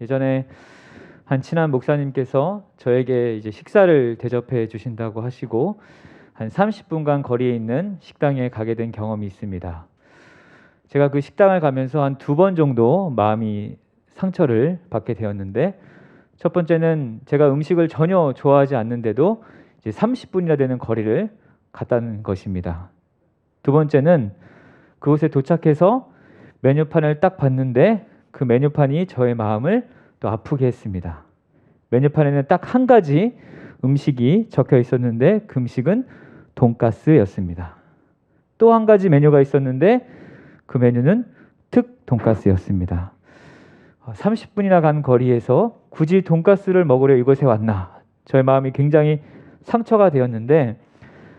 예전에 한 친한 목사님께서 저에게 이제 식사를 대접해 주신다고 하시고 한 30분간 거리에 있는 식당에 가게 된 경험이 있습니다. 제가 그 식당을 가면서 한 2번 정도 마음이 상처를 받게 되었는데, 첫 번째는 제가 음식을 전혀 좋아하지 않는데도 이제 30분이나 되는 거리를 갔다는 것입니다. 두 번째는 그곳에 도착해서 메뉴판을 딱 봤는데 그 메뉴판이 저의 마음을 또 아프게 했습니다. 메뉴판에는 딱 한 가지 음식이 적혀 있었는데 그 음식은 돈가스였습니다. 또 한 가지 메뉴가 있었는데 그 메뉴는 특 돈가스였습니다. 30분이나 간 거리에서 굳이 돈가스를 먹으려 이곳에 왔나? 저의 마음이 굉장히 상처가 되었는데,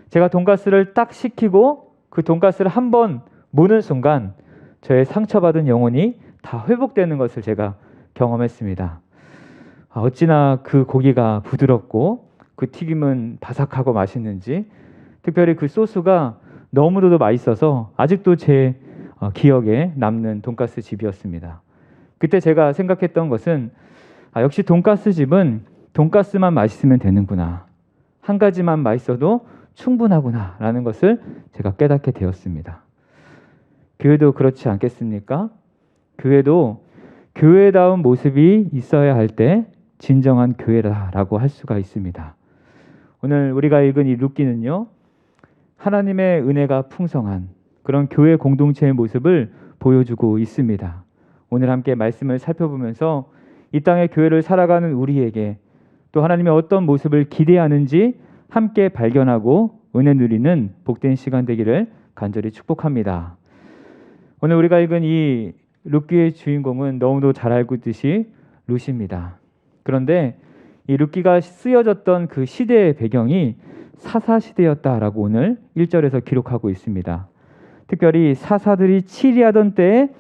제가 돈가스를 딱 시키고 그 돈가스를 한번 무는 순간 저의 상처받은 영혼이 다 회복되는 것을 제가 경험했습니다. 어찌나 그 고기가 부드럽고 그 튀김은 바삭하고 맛있는지, 특별히 그 소스가 너무도 맛있어서 아직도 제 기억에 남는 돈가스 집이었습니다. 그때 제가 생각했던 것은 역시 돈가스 집은 돈가스만 맛있으면 되는구나, 한 가지만 맛있어도 충분하구나 라는 것을 제가 깨닫게 되었습니다. 교회도 그렇지 않겠습니까? 교회도 교회다운 모습이 있어야 할 때 진정한 교회라고 할 수가 있습니다. 오늘 우리가 읽은 이 룻기는요, 하나님의 은혜가 풍성한 그런 교회 공동체의 모습을 보여주고 있습니다. 오늘 함께 말씀을 살펴보면서 이 땅의 교회를 살아가는 우리에게 또 하나님이 어떤 모습을 기대하는지 함께 발견하고 은혜 누리는 복된 시간 되기를 간절히 축복합니다. 오늘 우리가 읽은 이 룻기의 주인공은 너무도 잘 알고 있듯이 룻입니다. 그런데 이 룻기가 쓰여졌던 그 시대의 배경이 사사시대였다라고 오늘 1절에서 기록하고 있습니다. 특별히 사사들이 치리하던 때에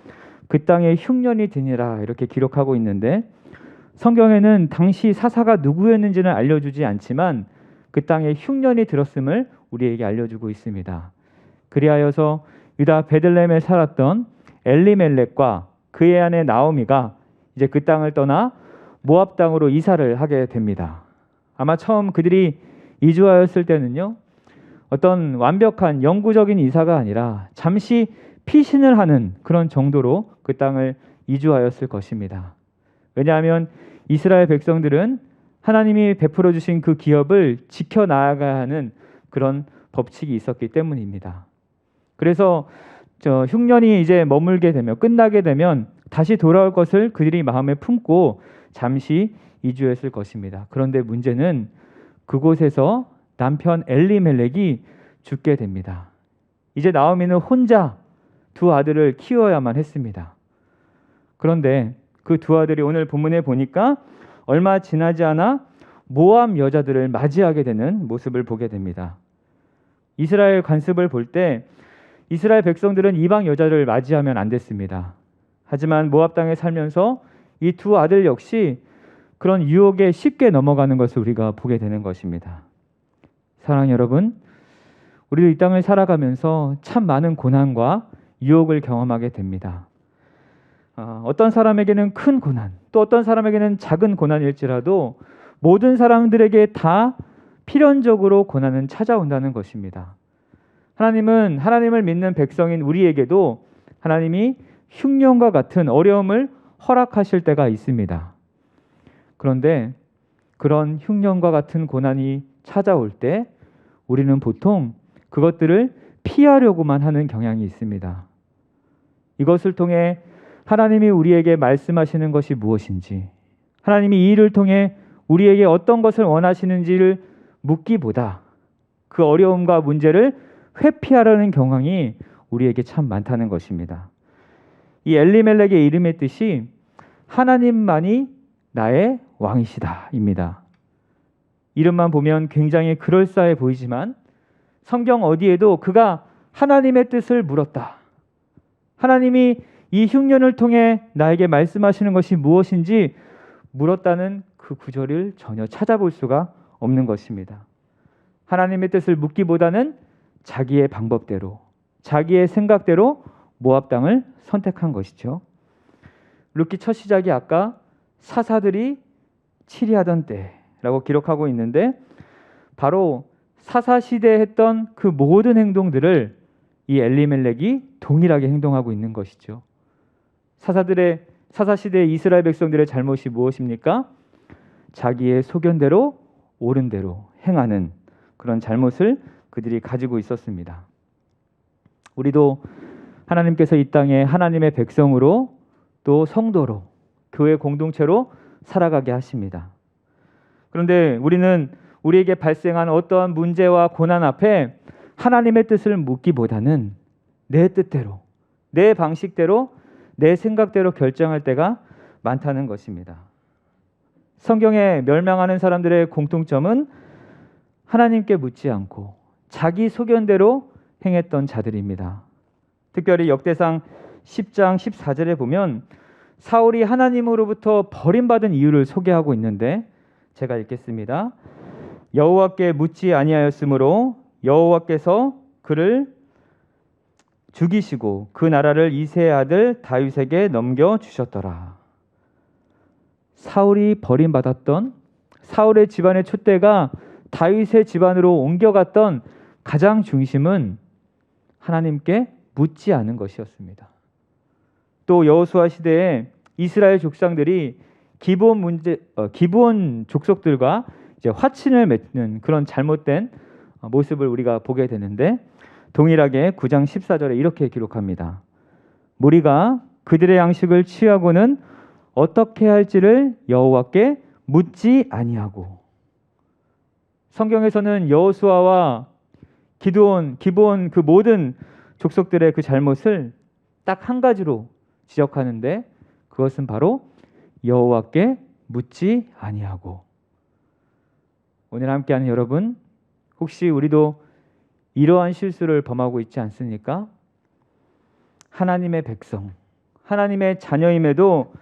그 땅에 흉년이 드니라 이렇게 기록하고 있는데, 성경에는 당시 사사가 누구였는지는 알려주지 않지만 그 땅에 흉년이 들었음을 우리에게 알려주고 있습니다. 그리하여서 유다 베들레헴에 살았던 엘리멜렉과 그의 아내 나오미가 이제 그 땅을 떠나 모압 땅으로 이사를 하게 됩니다. 아마 처음 그들이 이주하였을 때는요, 어떤 완벽한 영구적인 이사가 아니라 잠시 피신을 하는 그런 정도로 그 땅을 이주하였을 것입니다. 왜냐하면 이스라엘 백성들은 하나님이 베풀어 주신 그 기업을 지켜나가야 하는 그런 법칙이 있었기 때문입니다. 그래서 흉년이 이제 머물게 되면, 끝나게 되면 다시 돌아올 것을 그들이 마음에 품고 잠시 이주했을 것입니다. 그런데 문제는 그곳에서 남편 엘리멜렉이 죽게 됩니다. 이제 나오미는 혼자 2 아들을 키워야만 했습니다. 그런데 그 2 아들이 오늘 본문에 보니까 얼마 지나지 않아 모압 여자들을 맞이하게 되는 모습을 보게 됩니다. 이스라엘 관습을 볼 때 이스라엘 백성들은 이방 여자를 맞이하면 안 됐습니다. 하지만 모압 땅에 살면서 이 2 아들 역시 그런 유혹에 쉽게 넘어가는 것을 우리가 보게 되는 것입니다. 사랑하는 여러분, 우리도 이 땅을 살아가면서 참 많은 고난과 유혹을 경험하게 됩니다. 어떤 사람에게는 큰 고난, 또 어떤 사람에게는 작은 고난일지라도 모든 사람들에게 다 필연적으로 고난은 찾아온다는 것입니다. 하나님은 하나님을 믿는 백성인 우리에게도 하나님이 흉년과 같은 어려움을 허락하실 때가 있습니다. 그런데 그런 흉년과 같은 고난이 찾아올 때 우리는 보통 그것들을 피하려고만 하는 경향이 있습니다. 이것을 통해 하나님이 우리에게 말씀하시는 것이 무엇인지, 하나님이 이 일을 통해 우리에게 어떤 것을 원하시는지를 묻기보다 그 어려움과 문제를 회피하려는 경향이 우리에게 참 많다는 것입니다. 이 엘리멜렉의 이름의 뜻이 하나님만이 나의 왕이시다입니다. 이름만 보면 굉장히 그럴싸해 보이지만 성경 어디에도 그가 하나님의 뜻을 물었다, 하나님이 이 흉년을 통해 나에게 말씀하시는 것이 무엇인지 물었다는 그 구절을 전혀 찾아볼 수가 없는 것입니다. 하나님의 뜻을 묻기보다는 자기의 방법대로, 자기의 생각대로 모압 땅을 선택한 것이죠. 룻기 첫 시작이 아까 사사들이 치리하던 때라고 기록하고 있는데, 바로 사사시대에 했던 그 모든 행동들을 이 엘리멜렉이 동일하게 행동하고 있는 것이죠. 사사시대의 이스라엘 백성들의 잘못이 무엇입니까? 자기의 소견대로 옳은 대로 행하는 그런 잘못을 그들이 가지고 있었습니다. 우리도 하나님께서 이 땅에 하나님의 백성으로, 또 성도로, 교회 공동체로 살아가게 하십니다. 그런데 우리는 우리에게 발생한 어떠한 문제와 고난 앞에 하나님의 뜻을 묻기보다는 내 뜻대로, 내 방식대로, 내 생각대로 결정할 때가 많다는 것입니다. 성경에 멸망하는 사람들의 공통점은 하나님께 묻지 않고 자기 소견대로 행했던 자들입니다. 특별히 역대상 10장 14절에 보면 사울이 하나님으로부터 버림받은 이유를 소개하고 있는데, 제가 읽겠습니다. 여호와께 묻지 아니하였으므로 여호와께서 그를 죽이시고 그 나라를 이새의 아들 다윗에게 넘겨주셨더라. 사울이 버림받았던, 사울의 집안의 촛대가 다윗의 집안으로 옮겨갔던 가장 중심은 하나님께 묻지 않은 것이었습니다. 또 여호수아 시대에 이스라엘 족장들이 기브온 족속들과 이제 화친을 맺는 그런 잘못된 모습을 우리가 보게 되는데, 동일하게 9장 14절에 이렇게 기록합니다. 무리가 그들의 양식을 취하고는 어떻게 할지를 여호와께 묻지 아니하고. 성경에서는 여호수아와 기브온 그 모든 족속들의 그 잘못을 딱 한 가지로 지적하는데, 그것은 바로 여호와께 묻지 아니하고. 오늘 함께하는 여러분, 혹시 우리도 이러한 실수를 범하고 있지 않습니까? 하나님의 백성, 하나님의 자녀임에도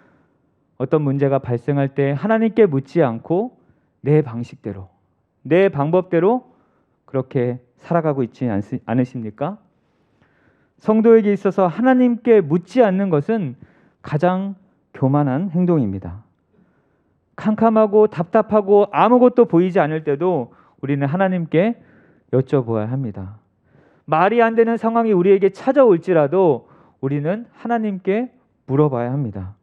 어떤 문제가 발생할 때 하나님께 묻지 않고 내 방식대로, 내 방법대로 그렇게 살아가고 있지 않으십니까? 성도에게 있어서 하나님께 묻지 않는 것은 가장 교만한 행동입니다. 캄캄하고 답답하고 아무것도 보이지 않을 때도 우리는 하나님께 여쭤보아야 합니다. 말이 안 되는 상황이 우리에게 찾아올지라도 우리는 하나님께 물어봐야 합니다.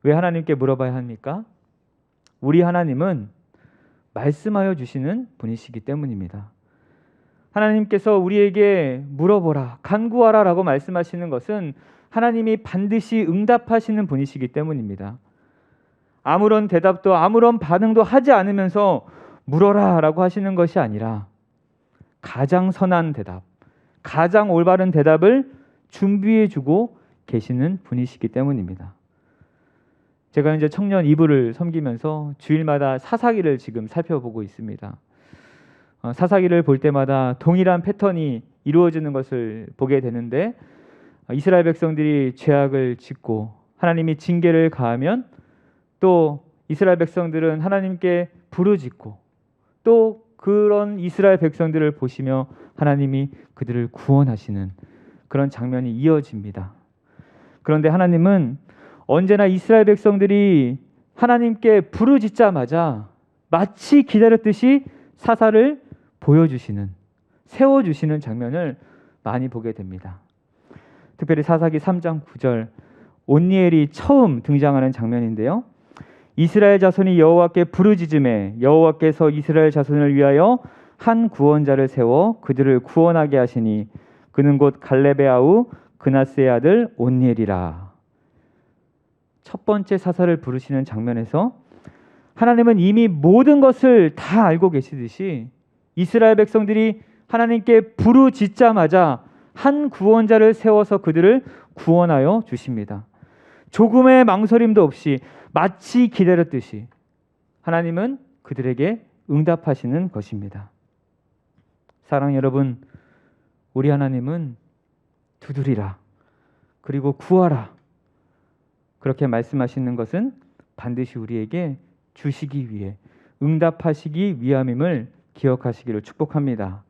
왜 하나님께 물어봐야 합니까? 우리 하나님은 말씀하여 주시는 분이시기 때문입니다. 하나님께서 우리에게 물어보라, 간구하라 라고 말씀하시는 것은 하나님이 반드시 응답하시는 분이시기 때문입니다. 아무런 대답도 아무런 반응도 하지 않으면서 물어라 라고 하시는 것이 아니라 가장 선한 대답, 가장 올바른 대답을 준비해 주고 계시는 분이시기 때문입니다. 제가 이제 청년 2부를 섬기면서 주일마다 사사기를 지금 살펴보고 있습니다. 사사기를 볼 때마다 동일한 패턴이 이루어지는 것을 보게 되는데, 이스라엘 백성들이 죄악을 짓고 하나님이 징계를 가하면 또 이스라엘 백성들은 하나님께 부르짖고, 또 그런 이스라엘 백성들을 보시며 하나님이 그들을 구원하시는 그런 장면이 이어집니다. 그런데 하나님은 언제나 이스라엘 백성들이 하나님께 부르짖자마자 마치 기다렸듯이 사사를 보여주시는, 세워주시는 장면을 많이 보게 됩니다. 특별히 사사기 3장 9절, 온니엘이 처음 등장하는 장면인데요. 이스라엘 자손이 여호와께 부르짖음에 여호와께서 이스라엘 자손을 위하여 한 구원자를 세워 그들을 구원하게 하시니 그는 곧 갈렙의 아우 그나스의 아들 온니엘이라. 첫 번째 사사를 부르시는 장면에서 하나님은 이미 모든 것을 다 알고 계시듯이 이스라엘 백성들이 하나님께 부르짖자마자 한 구원자를 세워서 그들을 구원하여 주십니다. 조금의 망설임도 없이 마치 기다렸듯이 하나님은 그들에게 응답하시는 것입니다. 사랑하는 여러분, 우리 하나님은 두드리라, 그리고 구하라, 그렇게 말씀하시는 것은 반드시 우리에게 주시기 위해, 응답하시기 위함임을 기억하시기를 축복합니다.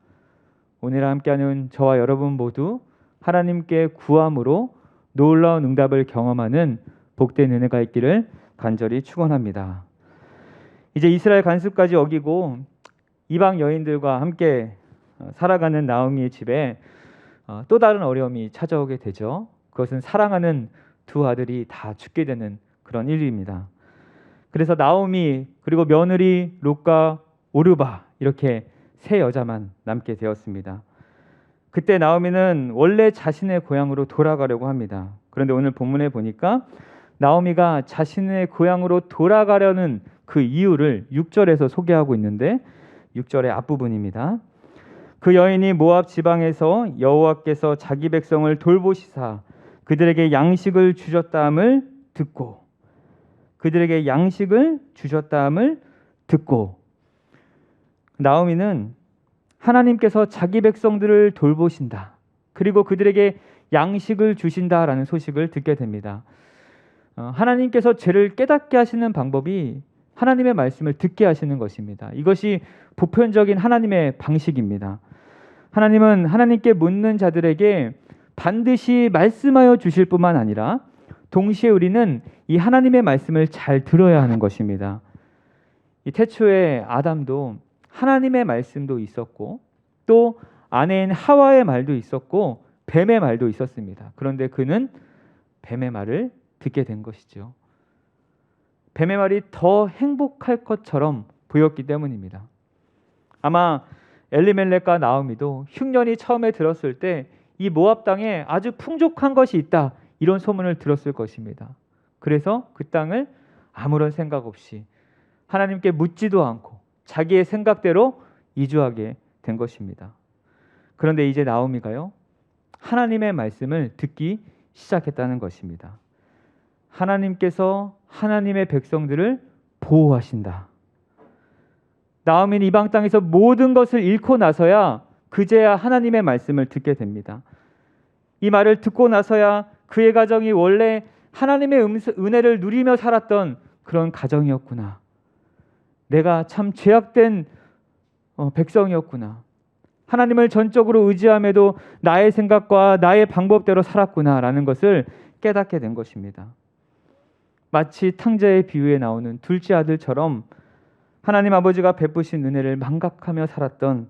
오늘 함께하는 저와 여러분 모두 하나님께 구함으로 놀라운 응답을 경험하는 복된 은혜가 있기를 간절히 축원합니다. 이제 이스라엘 관습까지 어기고 이방 여인들과 함께 살아가는 나오미의 집에 또 다른 어려움이 찾아오게 되죠. 그것은 사랑하는 두 아들이 다 죽게 되는 그런 일입니다. 그래서 나오미 그리고 며느리 룻과 오르바 이렇게 세 여자만 남게 되었습니다. 그때 나오미는 원래 자신의 고향으로 돌아가려고 합니다. 그런데 오늘 본문에 보니까 나오미가 자신의 고향으로 돌아가려는 그 이유를 6절에서 소개하고 있는데 6절의 앞부분입니다. 그 여인이 모압 지방에서 여호와께서 자기 백성을 돌보시사 그들에게 양식을 주셨다함을 듣고 나오미는 하나님께서 자기 백성들을 돌보신다. 그리고 그들에게 양식을 주신다라는 소식을 듣게 됩니다. 하나님께서 죄를 깨닫게 하시는 방법이 하나님의 말씀을 듣게 하시는 것입니다. 이것이 보편적인 하나님의 방식입니다. 하나님은 하나님께 묻는 자들에게 반드시 말씀하여 주실 뿐만 아니라 동시에 우리는 이 하나님의 말씀을 잘 들어야 하는 것입니다. 이 태초에 아담도 하나님의 말씀도 있었고 또 아내인 하와의 말도 있었고 뱀의 말도 있었습니다. 그런데 그는 뱀의 말을 듣게 된 것이죠. 뱀의 말이 더 행복할 것처럼 보였기 때문입니다. 아마 엘리멜렉과 나오미도 흉년이 처음에 들었을 때 이 모압 땅에 아주 풍족한 것이 있다 이런 소문을 들었을 것입니다. 그래서 그 땅을 아무런 생각 없이 하나님께 묻지도 않고 자기의 생각대로 이주하게 된 것입니다. 그런데 이제 나오미가요, 하나님의 말씀을 듣기 시작했다는 것입니다. 하나님께서 하나님의 백성들을 보호하신다. 나오미는 이방 땅에서 모든 것을 잃고 나서야 그제야 하나님의 말씀을 듣게 됩니다. 이 말을 듣고 나서야 그의 가정이 원래 하나님의 은혜를 누리며 살았던 그런 가정이었구나. 내가 참 죄악된 백성이었구나. 하나님을 전적으로 의지함에도 나의 생각과 나의 방법대로 살았구나라는 것을 깨닫게 된 것입니다. 마치 탕자의 비유에 나오는 둘째 아들처럼 하나님 아버지가 베푸신 은혜를 망각하며 살았던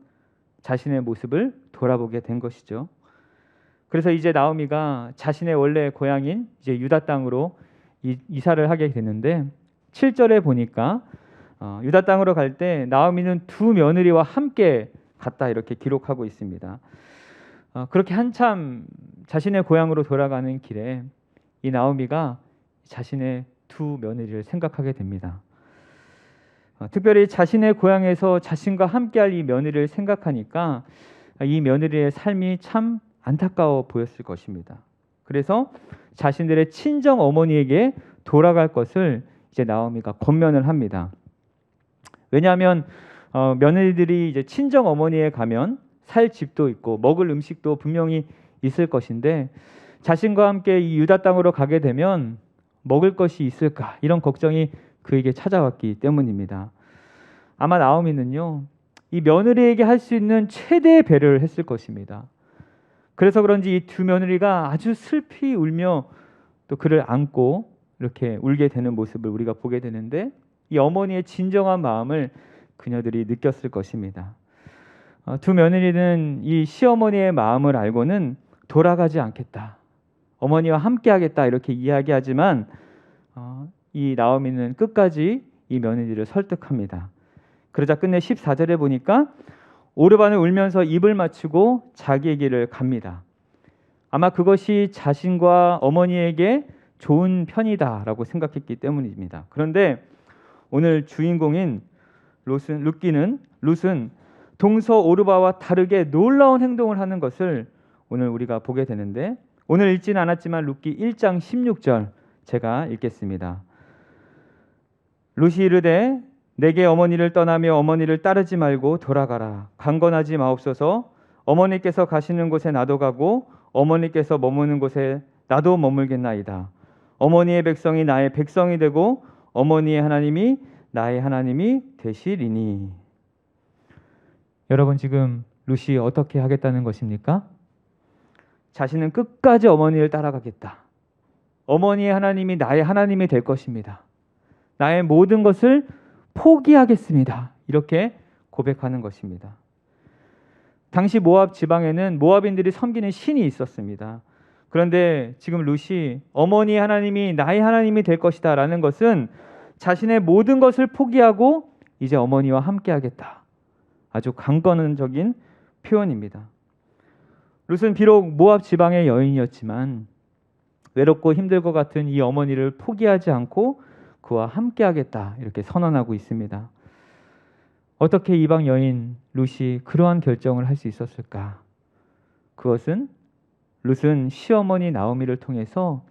자신의 모습을 돌아보게 된 것이죠. 그래서 이제 나오미가 자신의 원래 고향인 이제 유다 땅으로 이사를 하게 되는데 7절에 보니까 유다 땅으로 갈 때 나오미는 두 며느리와 함께 갔다 이렇게 기록하고 있습니다. 그렇게 한참 자신의 고향으로 돌아가는 길에 이 나오미가 자신의 두 며느리를 생각하게 됩니다. 특별히 자신의 고향에서 자신과 함께할 이 며느리를 생각하니까 이 며느리의 삶이 참 안타까워 보였을 것입니다. 그래서 자신들의 친정 어머니에게 돌아갈 것을 이제 나오미가 권면을 합니다. 왜냐하면 며느리들이 이제 친정 어머니에 가면 살 집도 있고 먹을 음식도 분명히 있을 것인데 자신과 함께 이 유다 땅으로 가게 되면 먹을 것이 있을까 이런 걱정이 그에게 찾아왔기 때문입니다. 아마 나오미는요, 이 며느리에게 할 수 있는 최대의 배려를 했을 것입니다. 그래서 그런지 이 두 며느리가 아주 슬피 울며 또 그를 안고 이렇게 울게 되는 모습을 우리가 보게 되는데 이 어머니의 진정한 마음을 그녀들이 느꼈을 것입니다. 두 며느리는 이 시어머니의 마음을 알고는 돌아가지 않겠다, 어머니와 함께 하겠다 이렇게 이야기하지만 이 나오미는 끝까지 이 며느리를 설득합니다. 그러자 끝내 14절에 보니까 오르바는 울면서 입을 맞추고 자기의 길을 갑니다. 아마 그것이 자신과 어머니에게 좋은 편이다라고 생각했기 때문입니다. 그런데 오늘 주인공인 룻은 동서 오르바와 다르게 놀라운 행동을 하는 것을 오늘 우리가 보게 되는데 오늘 읽지는 않았지만 룻기 1장 16절 제가 읽겠습니다. 룻이 이르되 내게 어머니를 떠나며 어머니를 따르지 말고 돌아가라. 강건하지 마옵소서. 어머니께서 가시는 곳에 나도 가고 어머니께서 머무는 곳에 나도 머물겠나이다. 어머니의 백성이 나의 백성이 되고 어머니의 하나님이 나의 하나님이 되시리니. 여러분, 지금 룻이 어떻게 하겠다는 것입니까? 자신은 끝까지 어머니를 따라가겠다. 어머니의 하나님이 나의 하나님이 될 것입니다. 나의 모든 것을 포기하겠습니다. 이렇게 고백하는 것입니다. 당시 모압 지방에는 모압인들이 섬기는 신이 있었습니다. 그런데 지금 룻이 어머니 하나님이 나의 하나님이 될 것이다 라는 것은 자신의 모든 것을 포기하고 이제 어머니와 함께 하겠다. 아주 강권적인 표현입니다. 룻은 비록 모압 지방의 여인이었지만 외롭고 힘들 것 같은 이 어머니를 포기하지 않고 그와 함께 하겠다 이렇게 선언하고 있습니다. 어떻게 이방 여인 룻이 그러한 결정을 할 수 있었을까? 그것은 룻은 시어머니 나오미를 통해서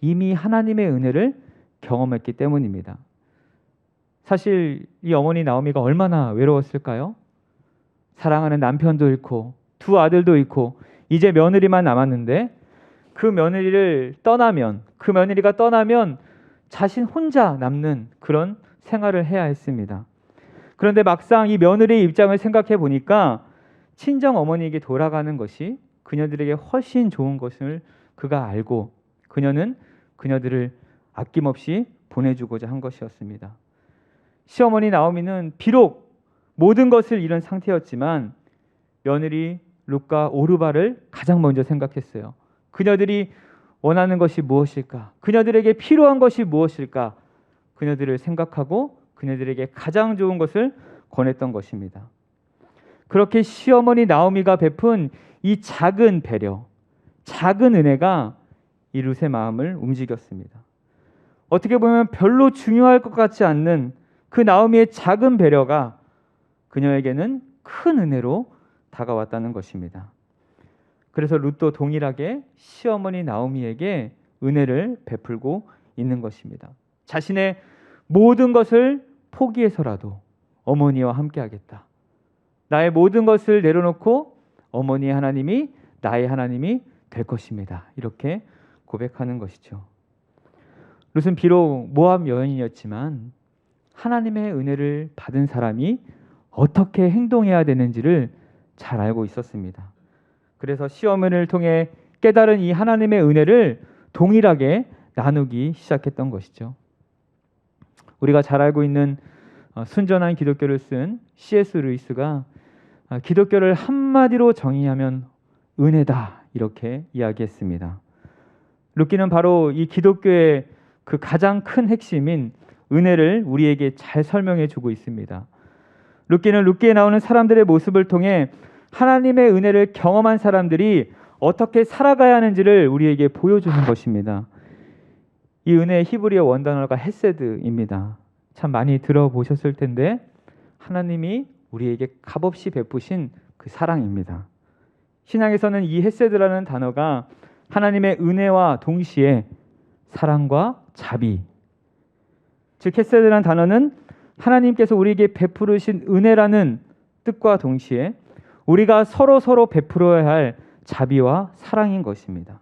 이미 하나님의 은혜를 경험했기 때문입니다. 사실 이 어머니 나오미가 얼마나 외로웠을까요? 사랑하는 남편도 잃고 두 아들도 잃고 이제 며느리만 남았는데 그 며느리가 떠나면 자신 혼자 남는 그런 생활을 해야 했습니다. 그런데 막상 이 며느리의 입장을 생각해 보니까 친정 어머니에게 돌아가는 것이 그녀들에게 훨씬 좋은 것을 그가 알고 그녀는 그녀들을 아낌없이 보내주고자 한 것이었습니다. 시어머니 나오미는 비록 모든 것을 잃은 상태였지만 며느리 룻과 오르바를 가장 먼저 생각했어요. 그녀들이 원하는 것이 무엇일까? 그녀들에게 필요한 것이 무엇일까? 그녀들을 생각하고 그녀들에게 가장 좋은 것을 권했던 것입니다. 그렇게 시어머니 나오미가 베푼 이 작은 배려, 작은 은혜가 이 룻의 마음을 움직였습니다. 어떻게 보면 별로 중요할 것 같지 않는 그 나오미의 작은 배려가 그녀에게는 큰 은혜로 다가왔다는 것입니다. 그래서 룻도 동일하게 시어머니 나오미에게 은혜를 베풀고 있는 것입니다. 자신의 모든 것을 포기해서라도 어머니와 함께 하겠다. 나의 모든 것을 내려놓고 어머니의 하나님이 나의 하나님이 될 것입니다. 이렇게 고백하는 것이죠. 룻은 비록 모압 여인이었지만 하나님의 은혜를 받은 사람이 어떻게 행동해야 되는지를 잘 알고 있었습니다. 그래서 시어머니를 통해 깨달은 이 하나님의 은혜를 동일하게 나누기 시작했던 것이죠. 우리가 잘 알고 있는 순전한 기독교를 쓴 C.S. 루이스가 기독교를 한마디로 정의하면 은혜다 이렇게 이야기했습니다. 룻기는 바로 이 기독교의 그 가장 큰 핵심인 은혜를 우리에게 잘 설명해 주고 있습니다. 룻기는 룻기에 나오는 사람들의 모습을 통해 하나님의 은혜를 경험한 사람들이 어떻게 살아가야 하는지를 우리에게 보여주는 것입니다. 이 은혜의 히브리어 원단어가 헤세드입니다. 참 많이 들어보셨을 텐데 하나님이 우리에게 값없이 베푸신 그 사랑입니다. 신앙에서는 이 헤세드라는 단어가 하나님의 은혜와 동시에 사랑과 자비, 즉 헤세드라는 단어는 하나님께서 우리에게 베푸르신 은혜라는 뜻과 동시에 우리가 서로 베풀어야 할 자비와 사랑인 것입니다.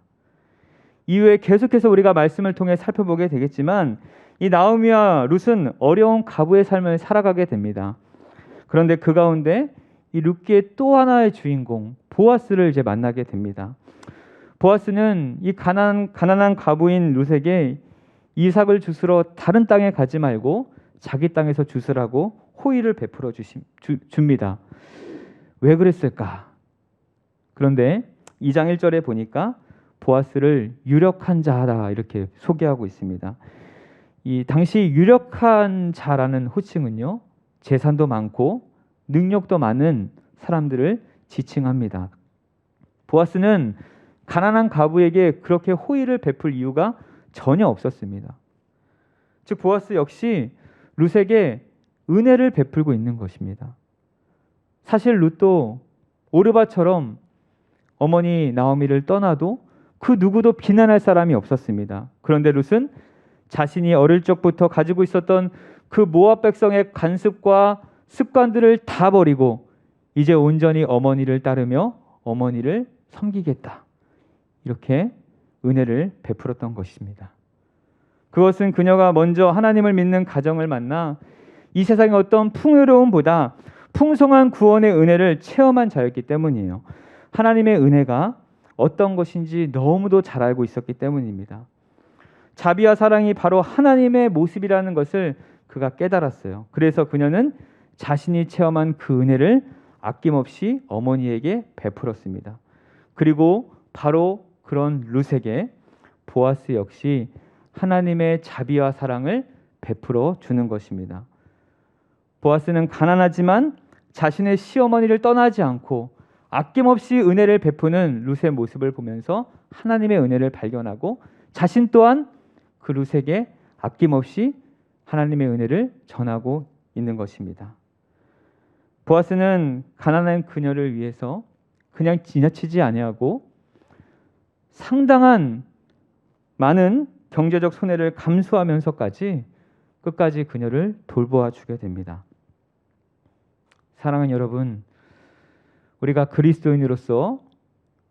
이후에 계속해서 우리가 말씀을 통해 살펴보게 되겠지만 이 나오미와 룻은 어려운 과부의 삶을 살아가게 됩니다. 그런데 그 가운데 이 룻기의 또 하나의 주인공 보아스를 이제 만나게 됩니다. 보아스는 이 가난한 과부인 룻에게 이삭을 주스러 다른 땅에 가지 말고 자기 땅에서 주스라고 호의를 베풀어 줍니다. 왜 그랬을까? 그런데 2장 1절에 보니까 보아스를 유력한 자다 이렇게 소개하고 있습니다. 이 당시 유력한 자라는 호칭은요, 재산도 많고 능력도 많은 사람들을 지칭합니다. 보아스는 가난한 과부에게 그렇게 호의를 베풀 이유가 전혀 없었습니다. 즉 보아스 역시 룻에게 은혜를 베풀고 있는 것입니다. 사실 룻도 오르바처럼 어머니 나오미를 떠나도 그 누구도 비난할 사람이 없었습니다. 그런데 룻은 자신이 어릴 적부터 가지고 있었던 그 모압 백성의 관습과 습관들을 다 버리고 이제 온전히 어머니를 따르며 어머니를 섬기겠다. 이렇게 은혜를 베풀었던 것입니다. 그것은 그녀가 먼저 하나님을 믿는 가정을 만나 이 세상의 어떤 풍요로움보다 풍성한 구원의 은혜를 체험한 자였기 때문이에요. 하나님의 은혜가 어떤 것인지 너무도 잘 알고 있었기 때문입니다. 자비와 사랑이 바로 하나님의 모습이라는 것을 그가 깨달았어요. 그래서 그녀는 자신이 체험한 그 은혜를 아낌없이 어머니에게 베풀었습니다. 그리고 바로 그런 룻에게 보아스 역시 하나님의 자비와 사랑을 베풀어 주는 것입니다. 보아스는 가난하지만 자신의 시어머니를 떠나지 않고 아낌없이 은혜를 베푸는 룻의 모습을 보면서 하나님의 은혜를 발견하고 자신 또한 그 룻에게 아낌없이 하나님의 은혜를 전하고 있는 것입니다. 보아스는 가난한 그녀를 위해서 그냥 지나치지 아니하고 상당한 많은 경제적 손해를 감수하면서까지 끝까지 그녀를 돌보아 주게 됩니다. 사랑하는 여러분, 우리가 그리스도인으로서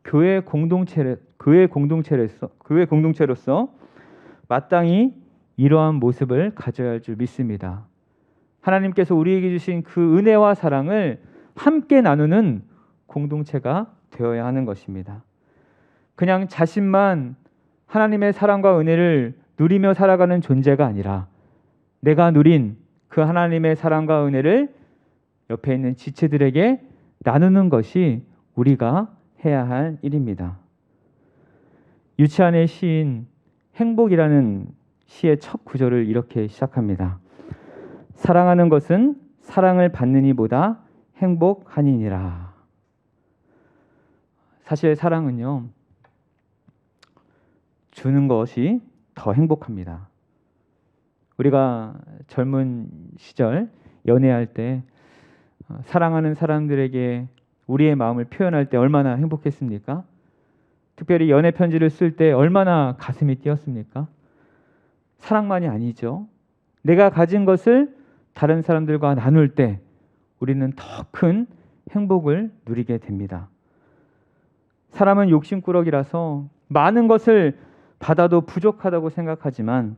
교회 공동체로서 마땅히 이러한 모습을 가져야 할 줄 믿습니다. 하나님께서 우리에게 주신 그 은혜와 사랑을 함께 나누는 공동체가 되어야 하는 것입니다. 그냥 자신만 하나님의 사랑과 은혜를 누리며 살아가는 존재가 아니라 내가 누린 그 하나님의 사랑과 은혜를 옆에 있는 지체들에게 나누는 것이 우리가 해야 할 일입니다. 유치한의 시인 행복이라는 시의 첫 구절을 이렇게 시작합니다. 사랑하는 것은 사랑을 받는 이보다 행복하니라. 사실 사랑은요, 주는 것이 더 행복합니다. 우리가 젊은 시절 연애할 때 사랑하는 사람들에게 우리의 마음을 표현할 때 얼마나 행복했습니까? 특별히 연애 편지를 쓸 때 얼마나 가슴이 뛰었습니까? 사랑만이 아니죠. 내가 가진 것을 다른 사람들과 나눌 때 우리는 더 큰 행복을 누리게 됩니다. 사람은 욕심꾸러기라서 많은 것을 받아도 부족하다고 생각하지만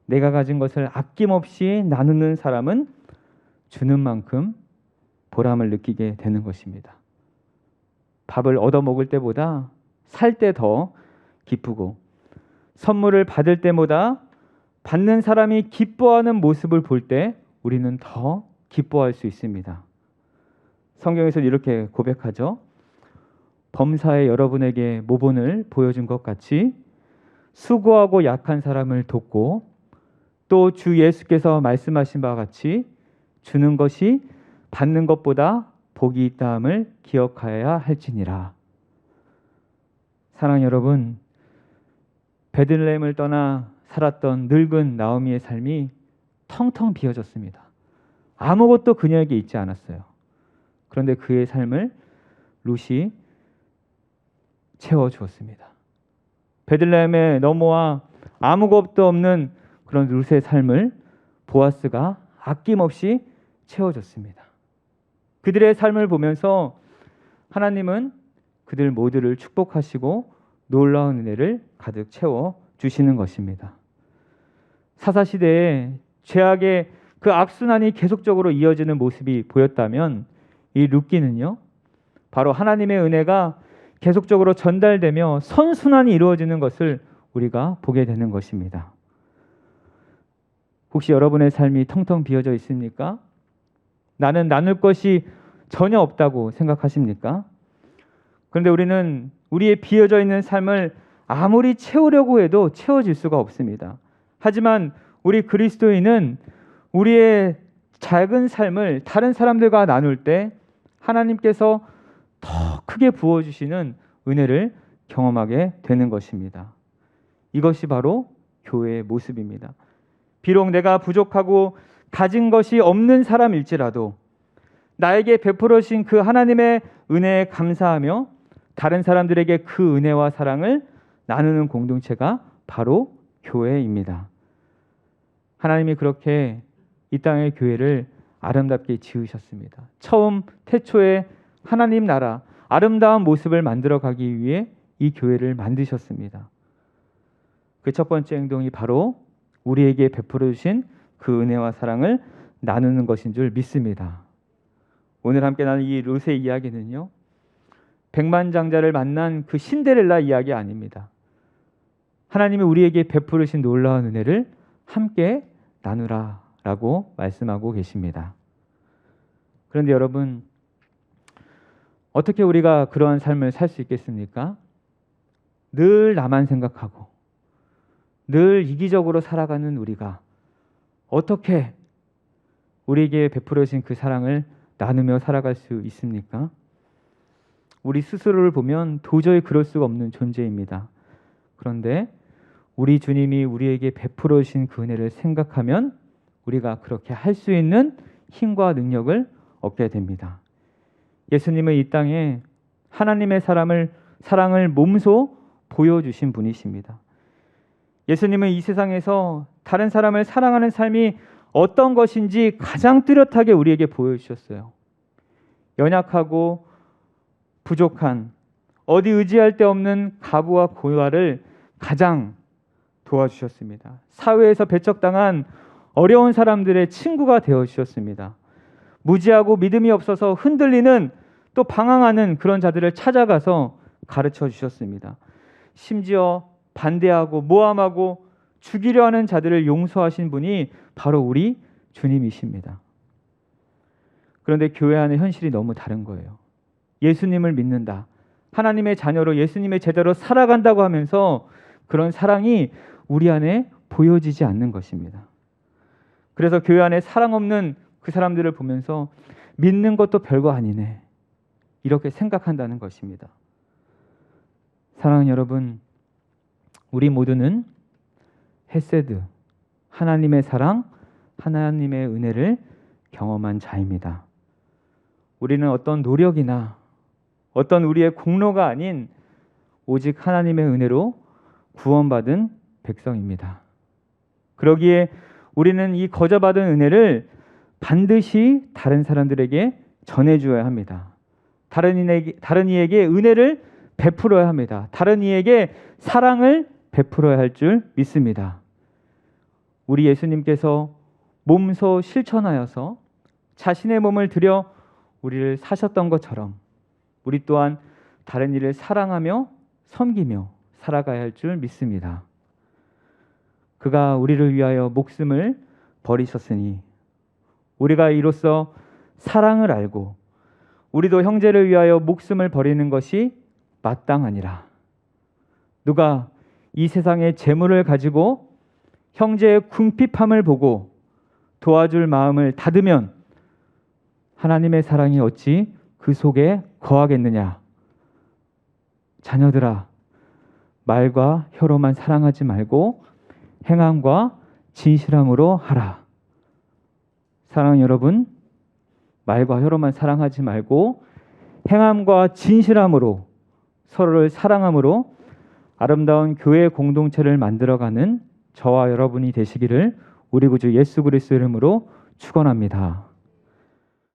내가 가진 것을 아낌없이 나누는 사람은 주는 만큼 보람을 느끼게 되는 것입니다. 밥을 얻어먹을 때보다 살 때 더 기쁘고 선물을 받을 때보다 받는 사람이 기뻐하는 모습을 볼 때 우리는 더 기뻐할 수 있습니다. 성경에서는 이렇게 고백하죠. 범사에 여러분에게 모본을 보여준 것 같이 수고하고 약한 사람을 돕고 또 주 예수께서 말씀하신 바와 같이 주는 것이 받는 것보다 복이 있다함을 기억하여야 할지니라. 사랑하는 여러분, 베들레헴을 떠나 살았던 늙은 나오미의 삶이 텅텅 비어졌습니다. 아무것도 그녀에게 있지 않았어요. 그런데 그의 삶을 룻이 채워주었습니다. 베들레헴에 넘어와 아무것도 없는 그런 룻의 삶을 보아스가 아낌없이 채워줬습니다. 그들의 삶을 보면서 하나님은 그들 모두를 축복하시고 놀라운 은혜를 가득 채워주시는 것입니다. 사사시대에 죄악의 그 악순환이 계속적으로 이어지는 모습이 보였다면 이 룻기는요, 바로 하나님의 은혜가 계속적으로 전달되며 선순환이 이루어지는 것을 우리가 보게 되는 것입니다. 혹시 여러분의 삶이 텅텅 비어져 있습니까? 나는 나눌 것이 전혀 없다고 생각하십니까? 그런데 우리는 우리의 비어져 있는 삶을 아무리 채우려고 해도 채워질 수가 없습니다. 하지만 우리 그리스도인은 우리의 작은 삶을 다른 사람들과 나눌 때 하나님께서 더 크게 부어주시는 은혜를 경험하게 되는 것입니다. 이것이 바로 교회의 모습입니다. 비록 내가 부족하고 가진 것이 없는 사람일지라도 나에게 베풀어 주신 그 하나님의 은혜에 감사하며 다른 사람들에게 그 은혜와 사랑을 나누는 공동체가 바로 교회입니다. 하나님이 그렇게 이 땅의 교회를 아름답게 지으셨습니다. 처음 태초에 하나님 나라 아름다운 모습을 만들어가기 위해 이 교회를 만드셨습니다. 그 첫 번째 행동이 바로 우리에게 베풀어 주신 그 은혜와 사랑을 나누는 것인 줄 믿습니다. 오늘 함께 나눈 이 룻의 이야기는요, 백만장자를 만난 그 신데렐라 이야기 아닙니다. 하나님이 우리에게 베푸르신 놀라운 은혜를 함께 나누라라고 말씀하고 계십니다. 그런데 여러분, 어떻게 우리가 그러한 삶을 살 수 있겠습니까? 늘 나만 생각하고 늘 이기적으로 살아가는 우리가 어떻게 우리에게 베풀어진 그 사랑을 나누며 살아갈 수 있습니까? 우리 스스로를 보면 도저히 그럴 수가 없는 존재입니다. 그런데 우리 주님이 우리에게 베풀어 주신 그 은혜를 생각하면 우리가 그렇게 할 수 있는 힘과 능력을 얻게 됩니다. 예수님은 이 땅에 하나님의 사랑을 몸소 보여주신 분이십니다. 예수님은 이 세상에서 다른 사람을 사랑하는 삶이 어떤 것인지 가장 뚜렷하게 우리에게 보여주셨어요. 연약하고 부족한, 어디 의지할 데 없는 과부와 고아를 가장 도와주셨습니다. 사회에서 배척당한 어려운 사람들의 친구가 되어주셨습니다. 무지하고 믿음이 없어서 흔들리는, 또 방황하는 그런 자들을 찾아가서 가르쳐 주셨습니다. 심지어 반대하고 모함하고 죽이려 하는 자들을 용서하신 분이 바로 우리 주님이십니다. 그런데 교회 안의 현실이 너무 다른 거예요. 예수님을 믿는다, 하나님의 자녀로 예수님의 제자로 살아간다고 하면서 그런 사랑이 우리 안에 보여지지 않는 것입니다. 그래서 교회 안에 사랑 없는 그 사람들을 보면서 믿는 것도 별거 아니네, 이렇게 생각한다는 것입니다. 사랑하는 여러분, 우리 모두는 헤세드, 하나님의 사랑, 하나님의 은혜를 경험한 자입니다. 우리는 어떤 노력이나 어떤 우리의 공로가 아닌 오직 하나님의 은혜로 구원받은 백성입니다. 그러기에 우리는 이 거저받은 은혜를 반드시 다른 사람들에게 전해주어야 합니다. 다른 이에게 은혜를 베풀어야 합니다. 다른 이에게 사랑을 베풀어야 할 줄 믿습니다. 우리 예수님께서 몸소 실천하여서 자신의 몸을 들여 우리를 사셨던 것처럼 우리 또한 다른 이를 사랑하며 섬기며 살아가야 할 줄 믿습니다. 그가 우리를 위하여 목숨을 버리셨으니 우리가 이로써 사랑을 알고 우리도 형제를 위하여 목숨을 버리는 것이 마땅하니라. 누가 이 세상의 재물을 가지고 형제의 궁핍함을 보고 도와줄 마음을 닫으면 하나님의 사랑이 어찌 그 속에 거하겠느냐. 자녀들아, 말과 혀로만 사랑하지 말고 행함과 진실함으로 하라. 사랑하는 여러분, 말과 혀로만 사랑하지 말고 행함과 진실함으로 서로를 사랑함으로 아름다운 교회 공동체를 만들어가는 저와 여러분이 되시기를 우리 구주 예수 그리스도 이름으로 축원합니다.